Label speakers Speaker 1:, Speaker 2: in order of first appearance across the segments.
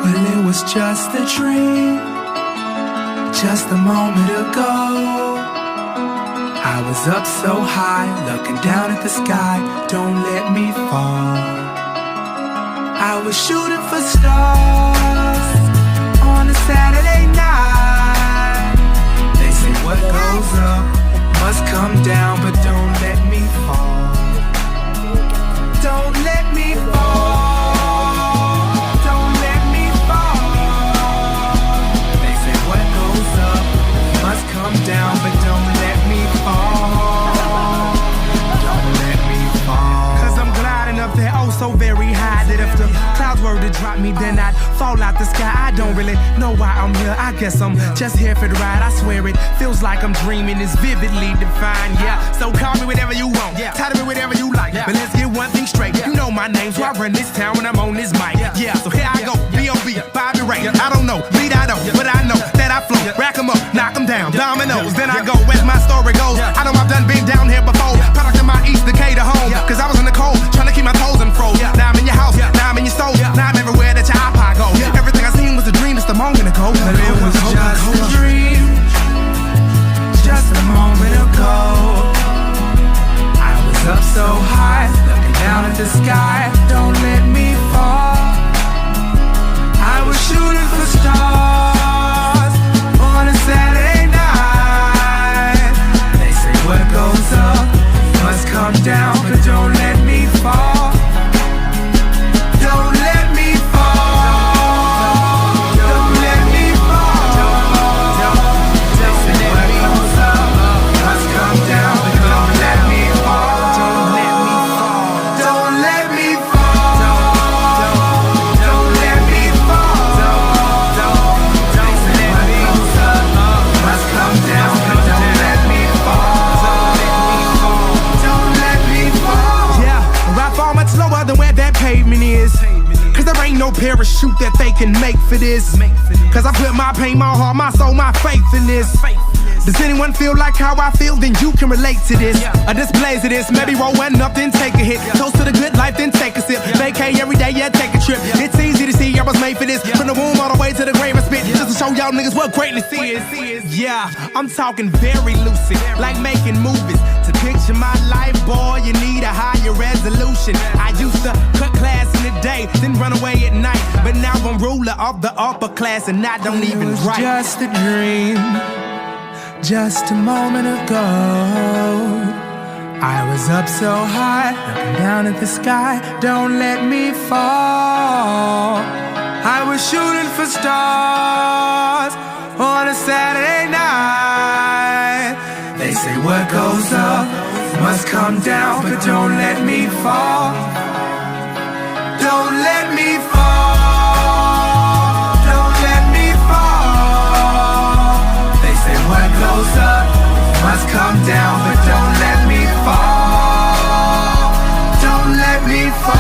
Speaker 1: Well, it was just a dream, just a moment ago. I was up so high, looking down at the sky. Don't let me fall. I was shooting for stars on a Saturday night. They say what goes up must come down, but don't let me fall. Don't let me fall. Don't let me fall. They say what goes up must come down, but don't let me fall. Don't let me fall.
Speaker 2: 'Cause I'm gliding up there, oh so very high, that if the clouds were to drop me, then I'd fall out the sky. I don't really know why I'm here. I guess I'm just here for the ride. I swear it feels like I'm dreaming. It's vividly defined, yeah. So call me whatever you want, title me whatever you like, but let's get one thing straight. You know my name, so I run this town when I'm on this mic. Yeah, so here I go, B.O.B., Bobby Ray. I don't know, lead I don't, but I know that I flow. Rack 'em up, knock 'em down, dominoes. Then I go, as my story goes. I know I've done been down here before. Product of my East Decatur home, 'cause I was in the cold, trying to keep my toes in froze. Now I'm in your house, now I'm in your soul, now I'm everywhere that your iPod go. Everything I seen was a dream just a moment ago.
Speaker 1: But it was just a dream, just a moment ago. I was up so high, looking down at the sky. Don't let me fall. I was shooting for stars on a Saturday night. They say what goes up must come down, but don't let me fall. Don't let me fall. Don't let me fall. They say what goes up must come down, but don't let me fall. Don't let me fall. Don't let me fall. Don't let me fall. They say what goes up must come down, but don't let me fall. Don't let me fall.
Speaker 2: Yeah, I fall much lower than where that pavement is. 'Cause there ain't no parachute that they can make for this. 'Cause I put my pain, my heart, my soul, my faith in this. Does anyone feel like how I feel? Then you can relate to this. A displays of this, maybe roll one up, then take a hit. Toast to the good life, then take a sip. Vacay every day, yeah, take a trip. It's easy to see I was made for this. From the womb all the way to the grave I spit. Just to show y'all niggas what greatness is. Yeah, I'm talking very lucid, like making movies. To picture my life, boy, you need a higher resolution. I used to cut class in the day, then run away at night. But now I'm ruler of the upper class, and I don't even write.
Speaker 1: It was just a dream, just a moment ago. I was up so high, looking down at the sky. Don't let me fall. I was shooting for stars on a Saturday night. They say what goes up must come down, but don't let me fall. Don't let me fall. Don't let me fall. They say what goes up must come down, but don't let me fall. Don't let me fall.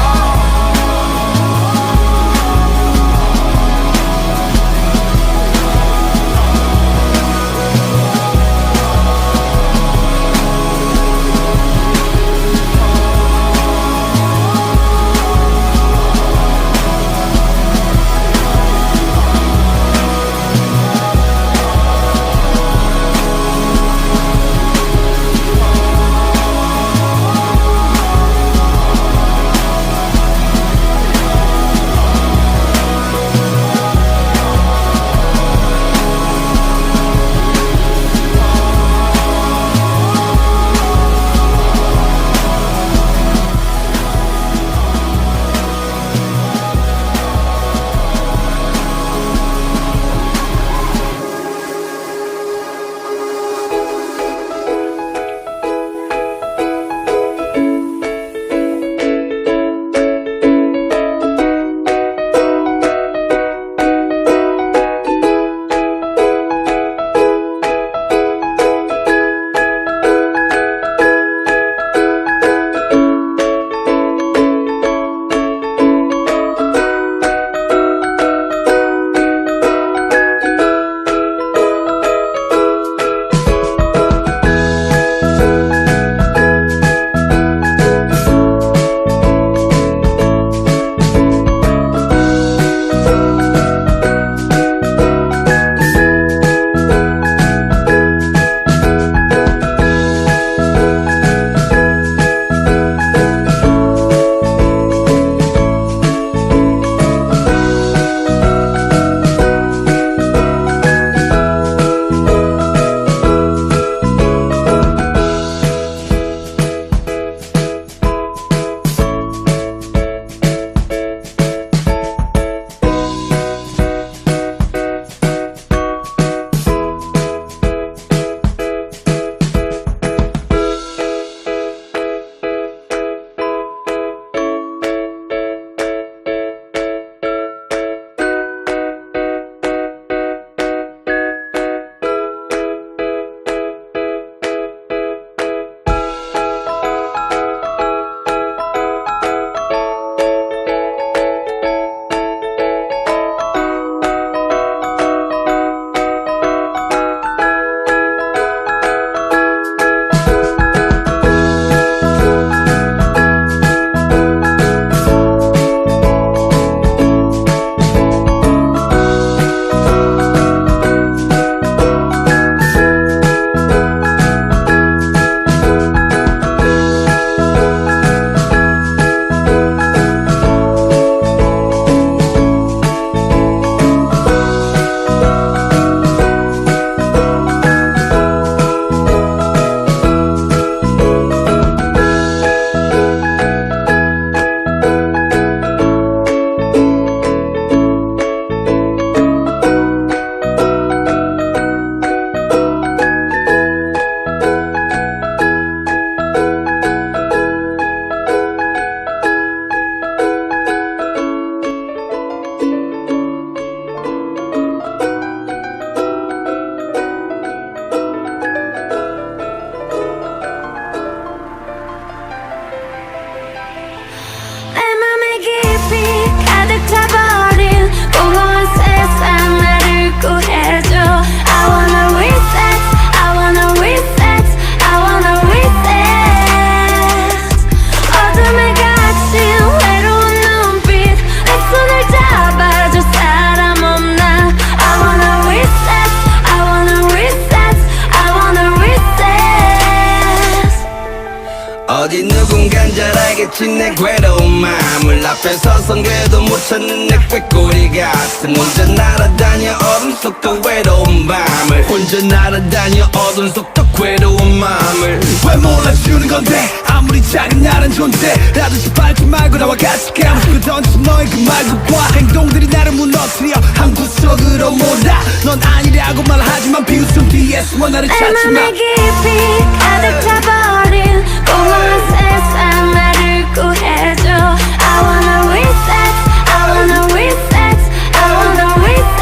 Speaker 3: 알아가겠지 내 괴로운 마음을 앞에 서선 궤도 못 찾는 내 꾀꼬리 같은 혼자 날아다녀 어둠 속도 외로운 밤을 혼자 날아다녀 어둠 속도 괴로운 마음을 왜 몰라주는 건데 아무리 작은 나란 존재라도 짓밟지 말고 나와 같이 감추고 던진 너의 그 말과 행동들이 나를 무너뜨려 한 구석으로 몰아 넌 아니라고 말하지만 비웃음 뒤에 숨어 나를 찾지마
Speaker 4: 내 맘에 깊이 가득 차버린 공허한 세상 나를 구해줘 I wanna reset, I wanna reset, I wanna reset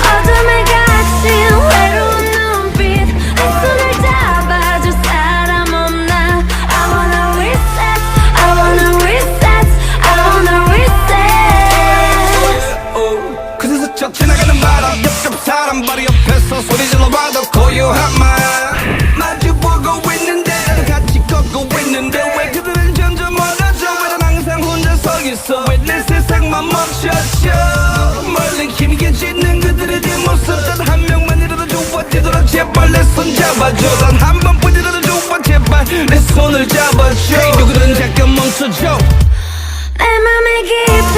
Speaker 4: 어둠에 갇힌 외로운 눈빛 내 손을 잡아줄 사람 없나 I wanna reset, I wanna reset, I wanna reset
Speaker 3: 그래서 스쳐 지나가는 바람 옆옆 사람 바로 옆에서 소리 질러봐도 고요한 말 마주보고 있는데 같이 걷고 있는데 왜 그들은 점점 멀어져 왜 난 항상 혼자 서 있어 왜 내 세상만 멈춰져 멀리 희미해지는 그들의 뒷모습 단 한 명만이라도 좋아 뒤돌아 제발 내 손 잡아줘 단 한 번뿐이라도 좋아 제발 내 손을 잡아줘 hey, 누구든 잠깐 멈춰줘
Speaker 4: 내 맘에 깊이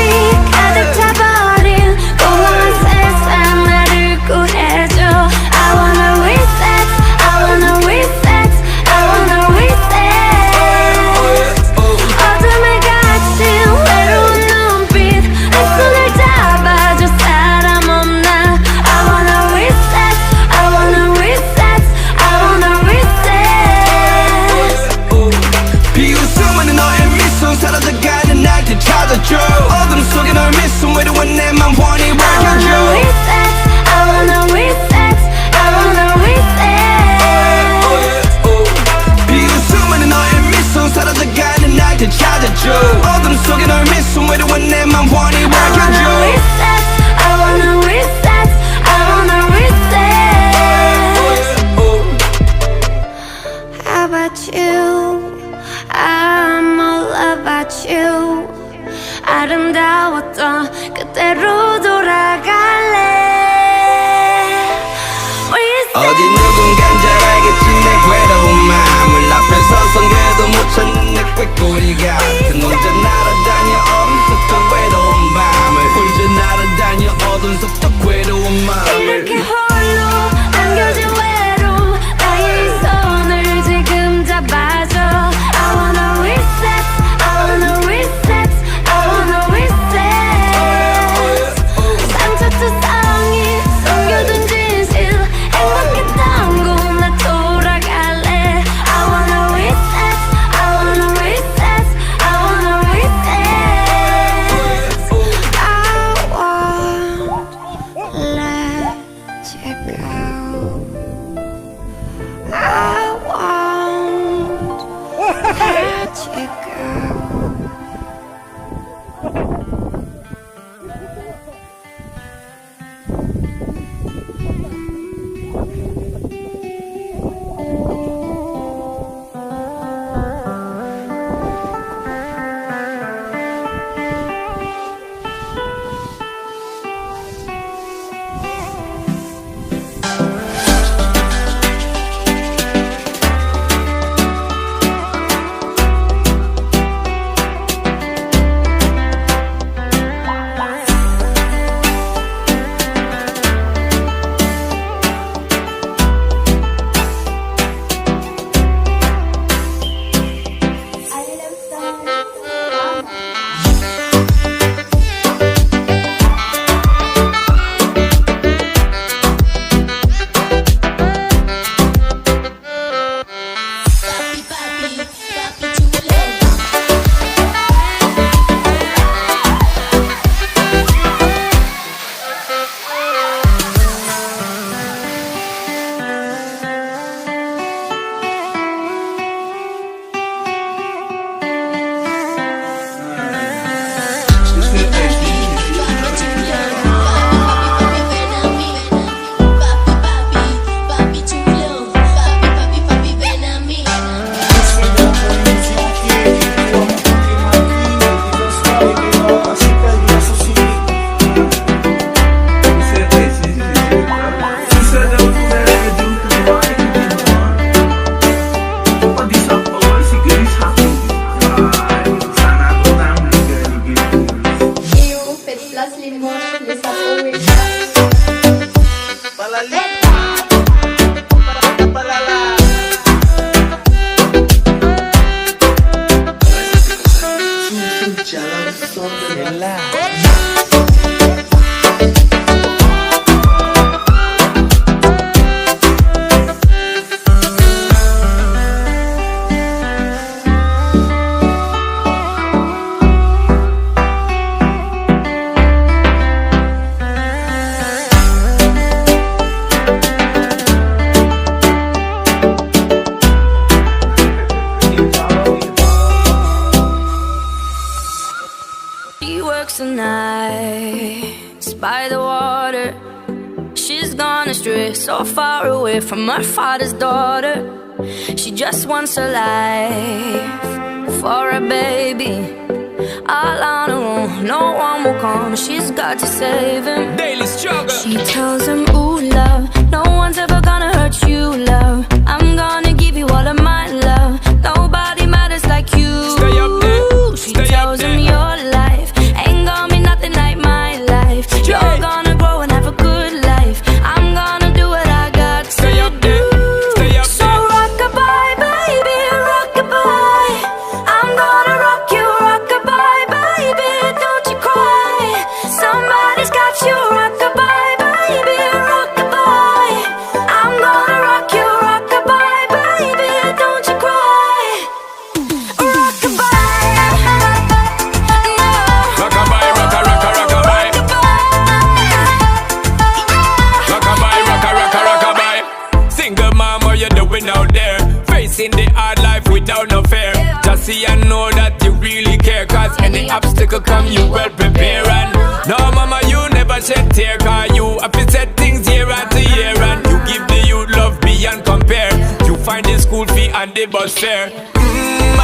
Speaker 4: 가득 차버린 공허한 세상 나를 구해줘 I wanna reset, I wanna reset, I wanna reset 어둠에 갇힌 외로운 눈빛 내 손을 잡아줄 사람 없나 I wanna reset, I wanna reset, I wanna reset
Speaker 3: 비웃음은 너의 미소 사라져가는 날 되찾아줘 어둠 속에 너의 미소 외로운 내 맘 환히 밝혀줘
Speaker 4: I wanna reset, I wanna reset
Speaker 3: 비웃음은 너의 미소 사라져가는 날 되찾아줘 어둠 속에 너의 미소 외로운 내 맘 환히
Speaker 4: I wanna
Speaker 3: 밝혀줘
Speaker 4: reset, I wanna reset, I wanna reset How about you? I'm all about you 아름다웠던 그때로 돌아갈래
Speaker 3: 어디 누군간 잘 알겠지 내 괴로운 마음을 앞에 서선 궤도 못 찾는 내 꾀꼬리 같은 혼자 날아다녀 어둠 속도 외로운 밤을 혼자 날아다녀 어둠 속도 괴로운 마음을
Speaker 4: 이렇게 홀로 안겨진 외로움 나의 손을 지금 잡아줘 I wanna reset, I wanna reset, I wanna reset 상처투성이 숨겨둔 진실 행복했던 곳 나 돌아갈래 I wanna reset, I wanna reset, I wanna reset I won't let you go I won't let you go She works the nights by the water. She's gone astray, so far away from her father's daughter. She just wants her life for a baby. All on her own, no one will come. She's got to save him.
Speaker 3: Daily struggle.
Speaker 4: She tells him, ooh, love, no one's ever gonna hurt you, love. I'm gonna give you all of my love. Nobody matters like you.
Speaker 3: Stay up there.
Speaker 4: She tells him your life ain't gonna be nothing like my life. You're gonna grow and have a good life. I'm gonna do what I got to
Speaker 3: Stay up there. Stay up
Speaker 4: So
Speaker 3: there.
Speaker 4: rock-a-bye, baby, rock-a-bye. I'm gonna rock you, rock-a-bye, baby, don't you cry. Somebody's got you, rock-a-bye, baby, rock-a-bye. I'm gonna rock you, rock-a-bye, baby, don't you cry. Rock-a-bye,
Speaker 3: Rockabye, rocka, rocka, rockabye. Rockabye, rocka, rocka, rockabye. Single mom, what you doing out there? Facing the hard life without no fear. Just see and know that you really care. Cause any obstacle come, you well prepare. And no mama, you never shed tear. Cause you have to set things year after year. And you give the youth love beyond compare. You find the school fee and the bus fare.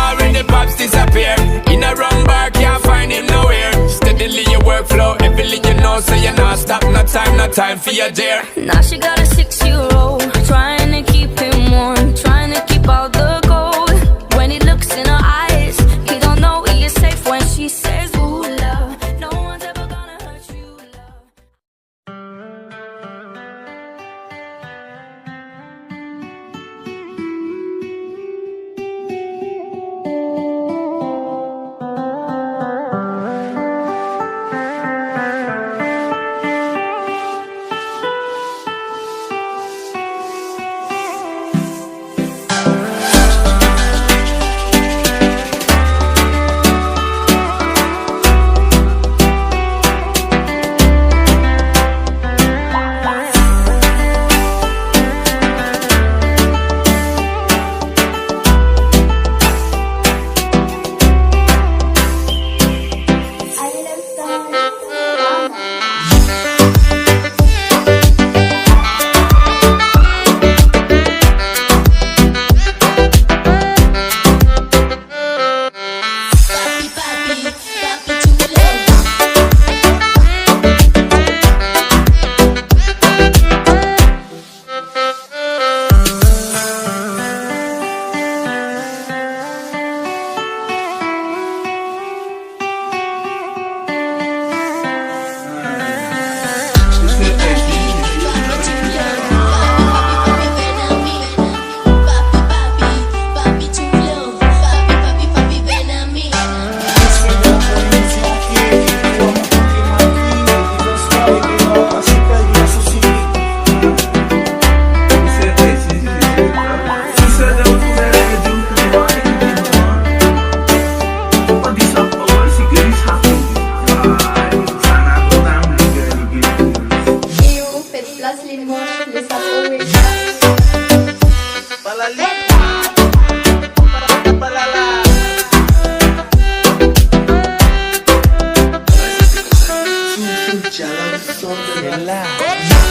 Speaker 3: Already pops disappear. In a wrong bar, can't find him nowhere. Steadily your workflow, everything you know, so you're not stop, no time for your dear.
Speaker 4: Now she got a 6-year-old, trying to keep him warm, trying to keep all the gold. When he looks in her eyes, he don't know he is safe when she says, ooh, love, no one's ever gonna hurt you, love.
Speaker 1: Jalan sonda